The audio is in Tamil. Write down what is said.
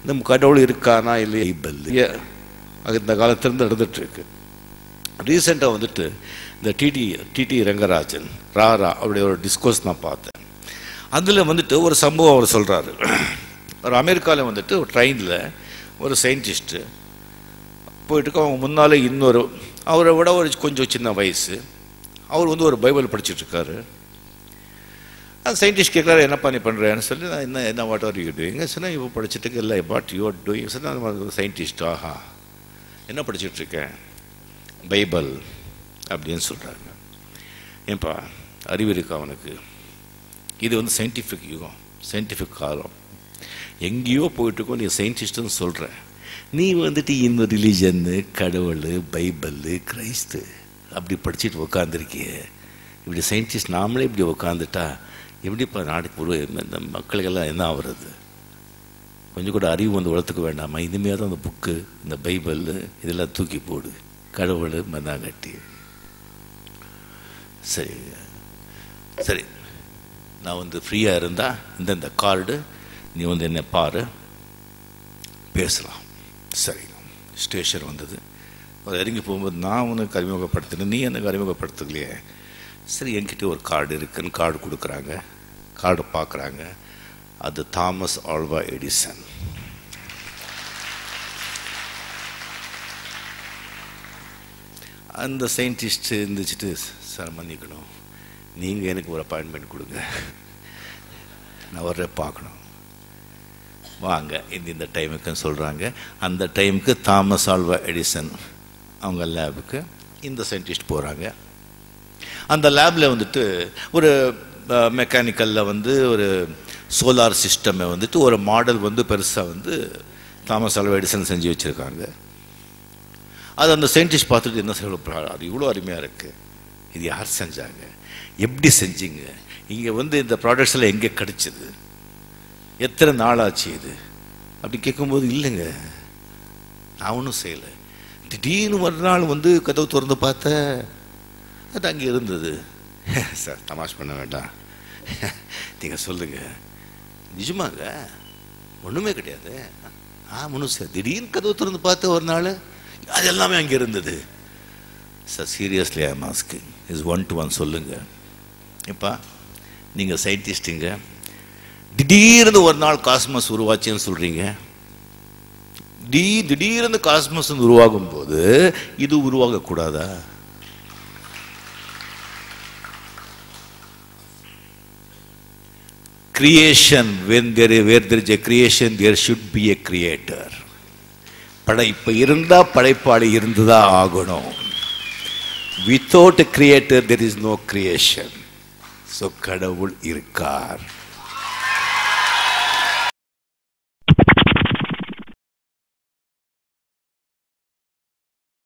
நம்ம கடவுள் இருக்கானா இல்லை பைபிள் இந்த காலத்திலிருந்து நடந்துட்டுருக்கு. ரீசெண்டாக வந்துட்டு இந்த டிடி ரங்கராஜன் ராரா அப்படி ஒரு டிஸ்கோர்ஸ் நான் பார்த்தேன். அதில் வந்துட்டு ஒரு சம்பவம் அவர் சொல்கிறாரு. ஒரு அமெரிக்காவில் வந்துட்டு ஒரு ட்ரெயினில் ஒரு சயின்டிஸ்ட்டு போயிட்டு அவங்க முன்னாலே இன்னொரு அவரை விட ஒரு கொஞ்சம் சின்ன வயசு அவர் வந்து ஒரு பைபிள் படிச்சுட்ருக்காரு. அந்த சயின்டிஸ்ட் கேட்குறாரு, என்னப்பா நீ பண்ணுறேன்னு சொல்லி, நான் என்ன வாட் ஆர் யூ டூயிங்க சொன்னால், இப்போ படிச்சுட்டு இல்லை வாட் யூ ஆர் டூயிங் சொன்னால், சயின்டிஸ்ட் ஆஹா என்ன படிச்சுட்ருக்கேன் பைபிள் அப்படின்னு சொல்கிறாங்க. ஏன்பா அறிவு இருக்கா அவனுக்கு? இது வந்து சயின்டிஃபிக் யுகம், சயின்டிஃபிக் காலம், எங்கேயோ போயிட்டுருக்கோ, நீ சயின்டிஸ்ட்டுன்னு சொல்கிற, நீ வந்துட்டு இந்த ரிலீஜன்னு கடவுள் பைபிள் கிரைஸ்து அப்படி படிச்சுட்டு உக்காந்துருக்கிய. இப்படி சயின்டிஸ்ட் நாமளே இப்படி உக்காந்துட்டா எப்படிப்பா நாட்டுக்கு இந்த மக்களுக்கெல்லாம் என்ன ஆகுறது? கொஞ்சம் கூட அறிவு வந்து வளர்த்துக்க வேண்டாமா? இனிமேல் தான் அந்த புக்கு இந்த பைபிள் இதெல்லாம் தூக்கி போடு, கடவுள் மந்தாங்கட்டி. சரி சரி, நான் வந்து ஃப்ரீயாக இருந்தால் இந்த கார்டு நீ வந்து என்ன பாரு, பேசலாம். சரி, ஸ்டேஷன் வந்தது. அவர் இறங்கி போகும்போது நான் உனக்கு அறிமுகப்படுத்தினேன், நீ எனக்கு அறிமுகப்படுத்தலையே. சரி, என்கிட்ட ஒரு கார்டு இருக்குன்னு கார்டு கொடுக்குறாங்க. கார்டு பார்க்குறாங்க, அது தாமஸ் ஆல்வா எடிசன். அந்த சயின்டிஸ்ட் இருந்துச்சுட்டு, சார் மன்னிக்கணும், நீங்கள் எனக்கு ஒரு அப்பாயின்மெண்ட் கொடுங்க, நான் வர்ற பார்க்கணும், வாங்க இந்த டைமுக்குன்னு சொல்கிறாங்க. அந்த டைமுக்கு தாமஸ் ஆல்வா எடிசன் அவங்க லேபுக்கு இந்த சயின்டிஸ்ட் போகிறாங்க. அந்த லேபில் வந்துட்டு ஒரு மெக்கானிக்கலில் வந்து ஒரு சோலார் சிஸ்டமை வந்துட்டு ஒரு மாடல் வந்து பெருசாக வந்து தாமஸ் ஆல்வா எடிசன் செஞ்சு வச்சுருக்காங்க. அது அந்த சயின்டிஸ்ட் பார்த்துட்டு என்ன சொல்ல, அது இவ்வளோ அருமையாக இருக்குது, இது யார் செஞ்சாங்க, எப்படி செஞ்சீங்க, இங்கே வந்து இந்த ப்ராடக்ட்ஸ் எல்லாம் எங்கே கிடச்சிது, எத்தனை நாள் ஆச்சு இது அப்படி கேட்கும்போது, இல்லைங்க நான் ஒன்றும் செய்யலை, திடீர்னு ஒரு நாள் வந்து கதவு திறந்து பார்த்தேன், அது அங்கே இருந்தது. சார் தமாஷ் பண்ண வேண்டாம், நீங்கள் சொல்லுங்கள், நிஜமாங்க ஒன்றுமே கிடையாது, ஒன்றும் சார் திடீர்னு கதவு திறந்து பார்த்த ஒரு நாள் அது எல்லாமே அங்கே இருந்தது. Sir seriously I am asking, is 1 to 1 சொல்லுங்கள். இப்போ நீங்கள் சயின்டிஸ்ட்டுங்க, திடீர்னு ஒரு நாள் காஸ்மஸ் உருவாச்சுன்னு சொல்கிறீங்க, திடீர்னு காஸ்மஸ் உருவாகும் போது இது உருவாகக்கூடாதா? Creation, where there is a creation, there should be a creator. படைப்பு இருந்தா படைப்பாளி இருந்துதான் ஆகணும். Without a creator there is no creation. So கடவுள் இருக்கார்.